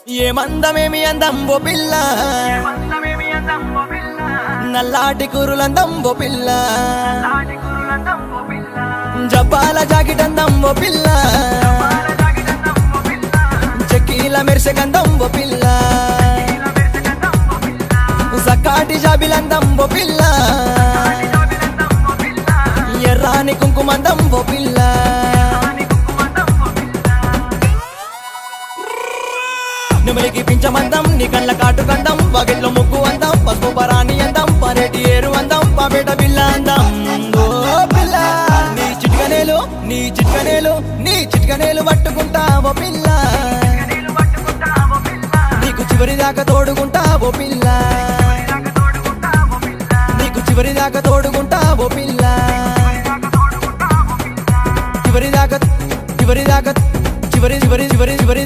ఏమందమేమి అందం ఓ పిల్ల, నల్లాటి కురులందం ఓ పిల్ల, జబ్బాల జాకెట్ అందం ఓ పిల్ల, చెక్కీల మెరిసె గంధం ఓ పిల్ల, సక్కాటి జాబిలందం ఓ పిల్ల, ఎర్రాని కుంకుమందం ఓ పిల్ల. నెమలికి పించమందం నీ కళ్ళ కాటు గంధం, వాకిట్లో ముగ్గు అందం, పసుపు పరాణి అందం, పరేటి ఏరు అందం, పాపేట బిల్ల అందం. ఓ పిల్ల నీ చిట్కనేలు నీ చిట్కనేలు నీ చిట్కనేలు పట్టుకుంటావో పిల్ల, నీకు చివరి దాకా తోడుకుంటావో పిల్ల, నీకు చివరి దాకా తోడుకుంటావో పిల్ల, చివరి దాకా చివరి దాకా చివరి చివరి చివరి చివరి